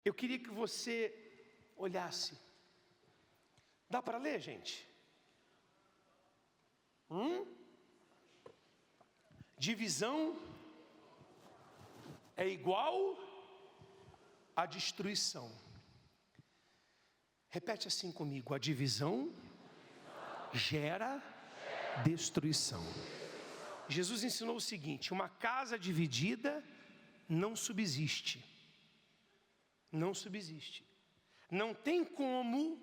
Eu queria que você olhasse. Dá para ler, gente? Divisão é igual a destruição. Repete assim comigo: a divisão gera destruição. Jesus ensinou o seguinte: uma casa dividida não subsiste. Não subsiste. Não tem como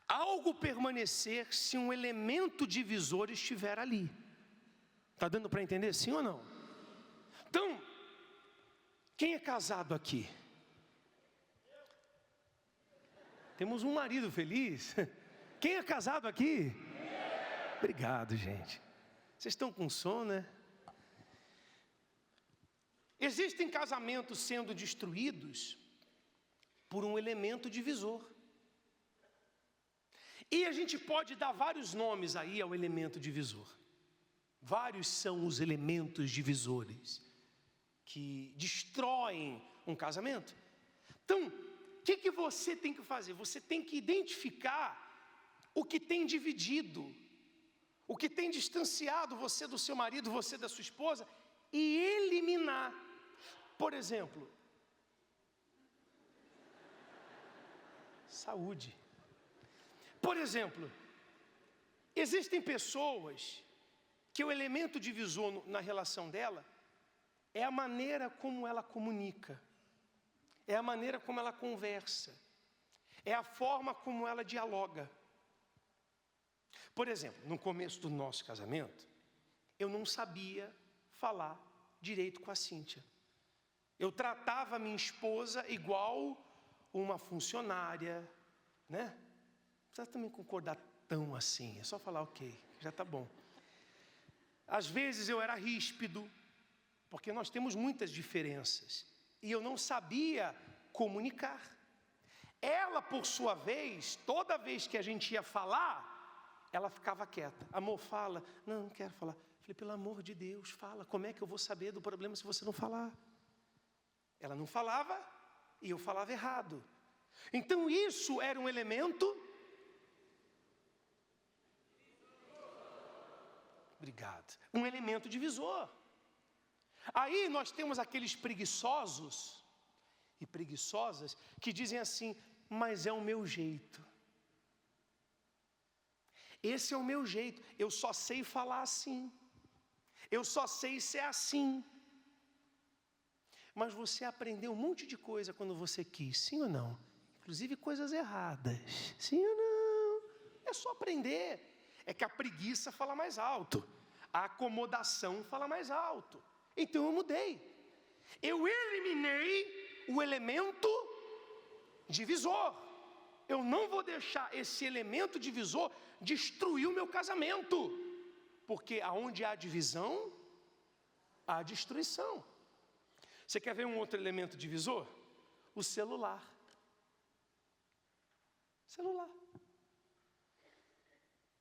algo permanecer se um elemento divisor estiver ali. Está dando para entender, sim ou não? Então, quem é casado aqui? Temos um marido feliz. Quem é casado aqui? Obrigado, gente. Vocês estão com sono, né? Existem casamentos sendo destruídos por um elemento divisor. E a gente pode dar vários nomes aí ao elemento divisor. Vários são os elementos divisores que destroem um casamento. Então, o que você tem que fazer? Você tem que identificar o que tem dividido, o que tem distanciado você do seu marido, você da sua esposa, e eliminar. Por exemplo, saúde. Por exemplo, existem pessoas que o elemento divisor na relação dela é a maneira como ela comunica, é a maneira como ela conversa, é a forma como ela dialoga. Por exemplo, no começo do nosso casamento, eu não sabia falar direito com a Cíntia. Eu tratava a minha esposa igual uma funcionária, né? Não precisa também concordar tão assim, é só falar ok, já está bom. Às vezes eu era ríspido, porque nós temos muitas diferenças, e eu não sabia comunicar. Ela, por sua vez, toda vez que a gente ia falar, ela ficava quieta. Amor, fala. Não, não quero falar. Falei, pelo amor de Deus, fala. Como é que eu vou saber do problema se você não falar? Ela não falava e eu falava errado. Então isso era um elemento. Obrigado. Um elemento divisor. Aí nós temos aqueles preguiçosos e preguiçosas que dizem assim: mas é o meu jeito. Esse é o meu jeito. Eu só sei falar assim. Eu só sei ser assim. Mas você aprendeu um monte de coisa quando você quis, sim ou não? Inclusive coisas erradas, sim ou não? É só aprender. É que a preguiça fala mais alto, a acomodação fala mais alto. Então eu mudei. Eu eliminei o elemento divisor. Eu não vou deixar esse elemento divisor destruir o meu casamento. Porque aonde há divisão, há destruição. Você quer ver um outro elemento divisor? O celular. Celular.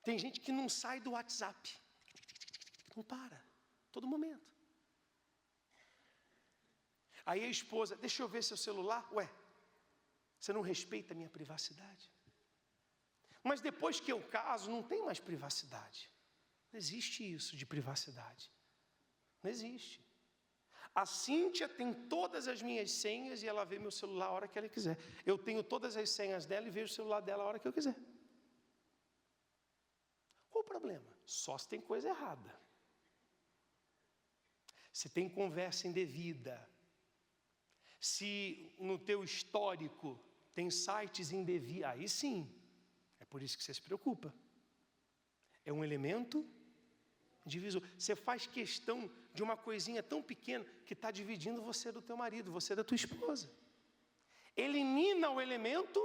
Tem gente que não sai do WhatsApp. Não para. Todo momento. Aí a esposa, deixa eu ver seu celular. Ué, você não respeita a minha privacidade? Mas depois que eu caso, não tem mais privacidade. Não existe isso de privacidade. Não existe. A Cíntia tem todas as minhas senhas e ela vê meu celular a hora que ela quiser. Eu tenho todas as senhas dela e vejo o celular dela a hora que eu quiser. Qual o problema? Só se tem coisa errada. Se tem conversa indevida. Se no teu histórico tem sites indevidos, aí sim. É por isso que você se preocupa. É um elemento divisor. Você faz questão de uma coisinha tão pequena que está dividindo você do teu marido, você da tua esposa. Elimina o elemento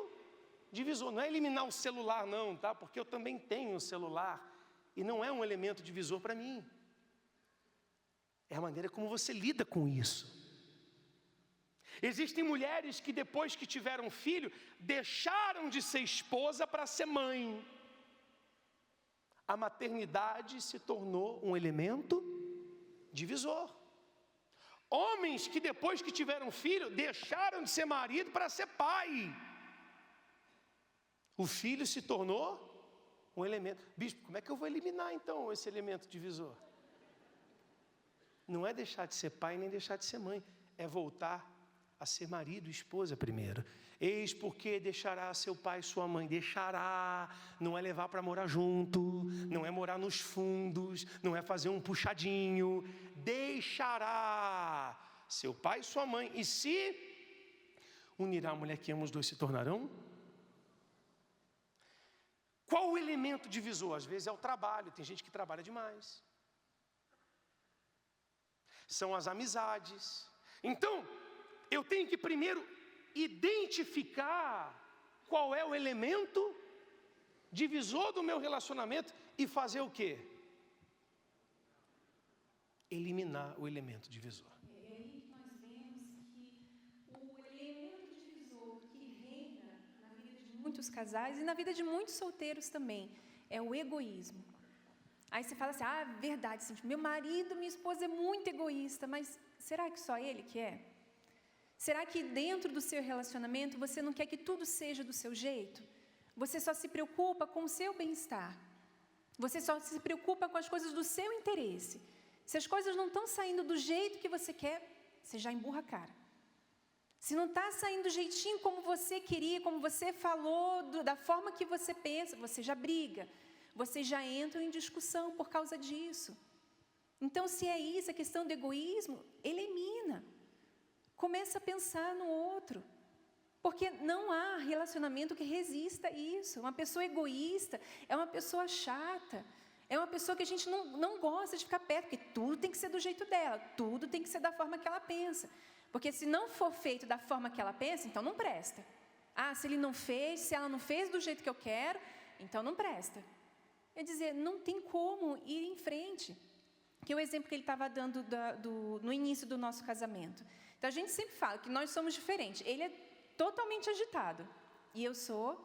divisor. Não é eliminar o celular não, tá? Porque eu também tenho um celular e não é um elemento divisor para mim. É a maneira como você lida com isso. Existem mulheres que depois que tiveram filho, deixaram de ser esposa para ser mãe. A maternidade se tornou um elemento divisor. Homens que depois que tiveram filho, deixaram de ser marido para ser pai. O filho se tornou um elemento. Bispo, como é que eu vou eliminar então esse elemento divisor? Não é deixar de ser pai nem deixar de ser mãe, é voltar a ser marido e esposa primeiro. Eis porque deixará seu pai e sua mãe. Deixará, não é levar para morar junto, não é morar nos fundos, não é fazer um puxadinho. Deixará seu pai e sua mãe, e se unirá a mulher que ama, os dois se tornarão. Qual o elemento divisor? Às vezes é o trabalho, tem gente que trabalha demais. São as amizades. Então, eu tenho que primeiro identificar qual é o elemento divisor do meu relacionamento e fazer o quê? Eliminar o elemento divisor. É aí que nós vemos que o elemento divisor que reina na vida de muitos casais e na vida de muitos solteiros também é o egoísmo. Aí você fala assim, verdade, Cíntia, meu marido, minha esposa é muito egoísta, mas será que só ele que é? Será que dentro do seu relacionamento você não quer que tudo seja do seu jeito? Você só se preocupa com o seu bem-estar. Você só se preocupa com as coisas do seu interesse. Se as coisas não estão saindo do jeito que você quer, você já emburra a cara. Se não está saindo do jeitinho como você queria, como você falou, da forma que você pensa, você já briga. Você já entra em discussão por causa disso. Então, se é isso, a questão do egoísmo, elimina. Começa a pensar no outro. Porque não há relacionamento que resista a isso. Uma pessoa egoísta é uma pessoa chata. É uma pessoa que a gente não gosta de ficar perto, porque tudo tem que ser do jeito dela, tudo tem que ser da forma que ela pensa. Porque se não for feito da forma que ela pensa, então não presta. Se ele não fez, se ela não fez do jeito que eu quero, então não presta. Quer dizer, não tem como ir em frente. Que é o exemplo que ele estava dando no início do nosso casamento. Então, a gente sempre fala que nós somos diferentes. Ele é totalmente agitado. E eu sou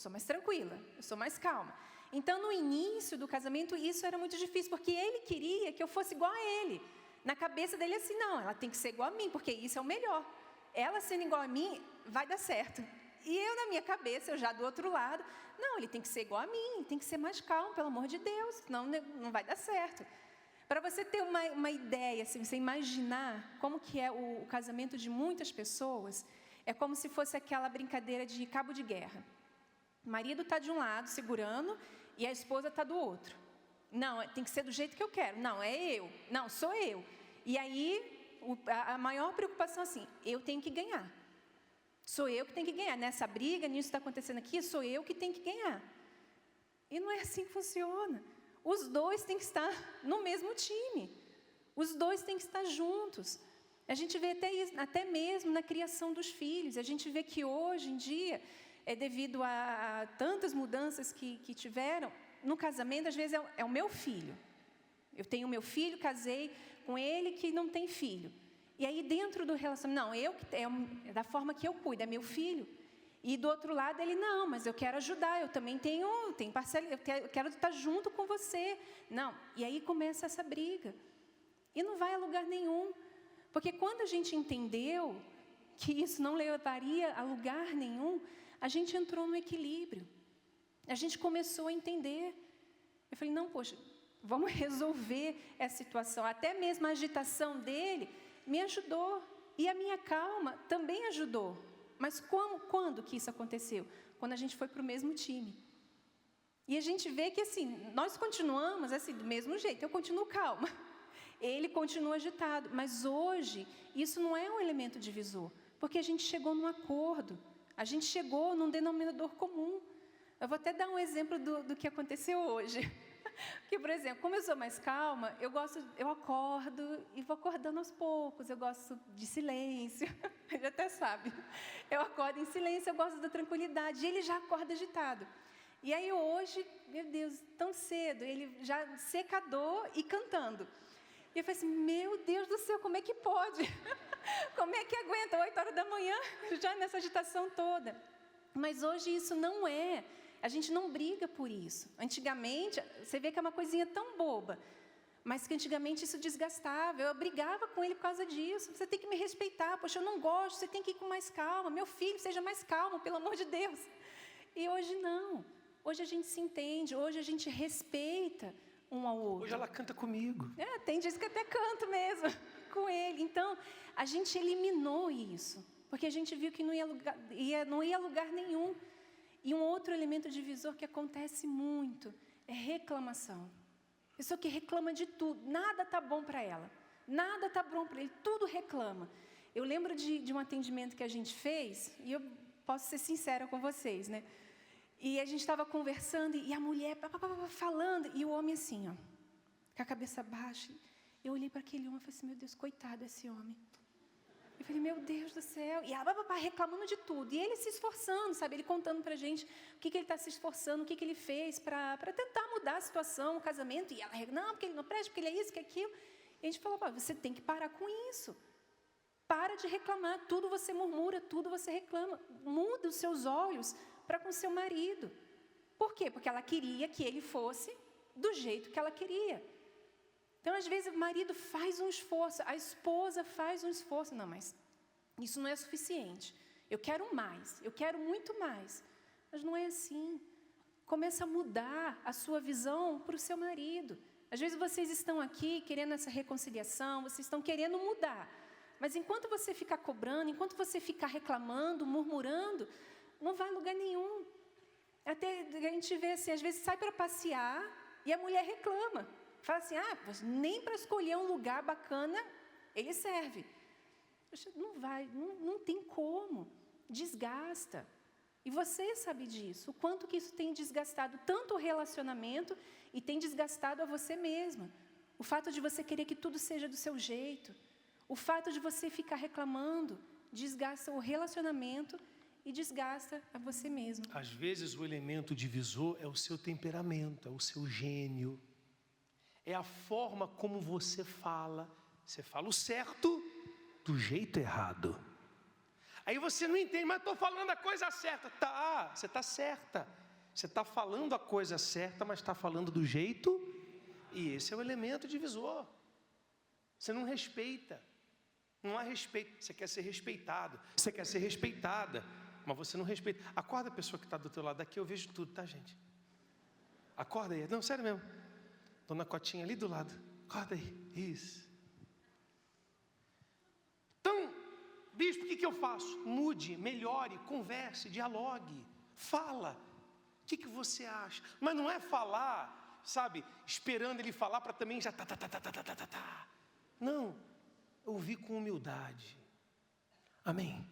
mais tranquila, eu sou mais calma. Então, no início do casamento, isso era muito difícil, porque ele queria que eu fosse igual a ele. Na cabeça dele, assim, não, ela tem que ser igual a mim, porque isso é o melhor. Ela sendo igual a mim, vai dar certo. E eu, na minha cabeça, eu já do outro lado, não, ele tem que ser igual a mim, tem que ser mais calmo, pelo amor de Deus, senão não vai dar certo. Para você ter uma ideia, assim, você imaginar como que é o casamento de muitas pessoas, é como se fosse aquela brincadeira de cabo de guerra. O marido está de um lado, segurando, e a esposa está do outro. Não, tem que ser do jeito que eu quero. Não, é eu. Não, sou eu. E aí, a maior preocupação é assim, eu tenho que ganhar. Sou eu que tenho que ganhar. Nessa briga, nisso está acontecendo aqui, sou eu que tenho que ganhar. E não é assim que funciona. Os dois têm que estar no mesmo time. Os dois têm que estar juntos. A gente vê até mesmo na criação dos filhos. A gente vê que hoje em dia, devido a tantas mudanças que tiveram, no casamento, às vezes é o meu filho. Eu tenho meu filho, casei com ele que não tem filho. E aí dentro do relacionamento, não, é da forma que eu cuido, é meu filho. E do outro lado ele, não, mas eu quero ajudar, eu também tenho parcela, eu quero estar junto com você. Não, e aí começa essa briga. E não vai a lugar nenhum. Porque quando a gente entendeu que isso não levaria a lugar nenhum, a gente entrou no equilíbrio. A gente começou a entender. Eu falei, não, poxa, vamos resolver essa situação. Até mesmo a agitação dele me ajudou. E a minha calma também ajudou. Mas quando que isso aconteceu? Quando a gente foi para o mesmo time. E a gente vê que assim, nós continuamos assim, do mesmo jeito. Eu continuo calma. Ele continua agitado. Mas hoje, isso não é um elemento divisor. Porque a gente chegou num acordo. A gente chegou num denominador comum. Eu vou até dar um exemplo do que aconteceu hoje. Porque, por exemplo, como eu sou mais calma, eu acordo e vou acordando aos poucos. Eu gosto de silêncio. Ele até sabe. Eu acordo em silêncio, eu gosto da tranquilidade. E ele já acorda agitado. E aí hoje, meu Deus, tão cedo, ele já secador e cantando. E eu falei assim, meu Deus do céu, como é que pode? Como é que aguenta 8 horas da manhã, já nessa agitação toda? Mas hoje isso não é. A gente não briga por isso. Antigamente, você vê que é uma coisinha tão boba. mas que antigamente isso desgastava. Eu brigava com ele por causa disso. Você tem que me respeitar. Poxa, eu não gosto, você tem que ir com mais calma. Meu filho, seja mais calmo, pelo amor de Deus. E hoje não. Hoje a gente se entende, hoje a gente respeita um ao outro. Hoje ela canta comigo. Tem dias que até canto mesmo com ele. Então, a gente eliminou isso, porque a gente viu que não ia a lugar nenhum. E um outro elemento divisor que acontece muito é reclamação. Pessoa que reclama de tudo, nada está bom para ela, nada está bom para ele, tudo reclama. Eu lembro de um atendimento que a gente fez, e eu posso ser sincera com vocês, né? E a gente estava conversando, e a mulher falando, e o homem assim, ó, com a cabeça baixa. Eu olhei para aquele homem e falei assim, meu Deus, coitado desse homem. Eu falei, meu Deus do céu. E ela reclamando de tudo. E ele se esforçando, sabe? Ele contando para a gente o que ele está se esforçando, o que ele fez para tentar mudar a situação, o casamento. E ela, não, porque ele não presta, porque ele é isso, que é aquilo. E a gente falou, você tem que parar com isso. Para de reclamar. Tudo você murmura, tudo você reclama. Muda os seus olhos para com seu marido. Por quê? Porque ela queria que ele fosse do jeito que ela queria. Então, às vezes, o marido faz um esforço, a esposa faz um esforço. Não, mas isso não é suficiente. Eu quero mais, eu quero muito mais. Mas não é assim. Começa a mudar a sua visão para o seu marido. Às vezes, vocês estão aqui querendo essa reconciliação, vocês estão querendo mudar. Mas enquanto você ficar cobrando, enquanto você ficar reclamando, murmurando, não vai a lugar nenhum. Até a gente vê assim, às vezes sai para passear e a mulher reclama. Fala assim, nem para escolher um lugar bacana, ele serve. Não vai, não tem como. Desgasta. E você sabe disso, o quanto que isso tem desgastado tanto o relacionamento e tem desgastado a você mesma. O fato de você querer que tudo seja do seu jeito. O fato de você ficar reclamando desgasta o relacionamento e desgasta a você mesmo. Às vezes o elemento divisor é o seu temperamento, é o seu gênio. É a forma como você fala. Você fala o certo do jeito errado. Aí você não entende, mas estou falando a coisa certa. Tá, você está certa. Você está falando a coisa certa, mas está falando do jeito. E esse é o elemento divisor. Você não respeita. Não há respeito. Você quer ser respeitado. Você quer ser respeitada. Mas você não respeita. Acorda a pessoa que está do teu lado. Daqui eu vejo tudo, tá, gente? Acorda aí. Não, sério mesmo. Dona Cotinha ali do lado. Acorda aí. Isso. Então, bispo, o que eu faço? Mude, melhore, converse, dialogue. Fala. O que você acha? Mas não é falar, sabe, esperando ele falar para também já tá. Não. Ouvir com humildade. Amém.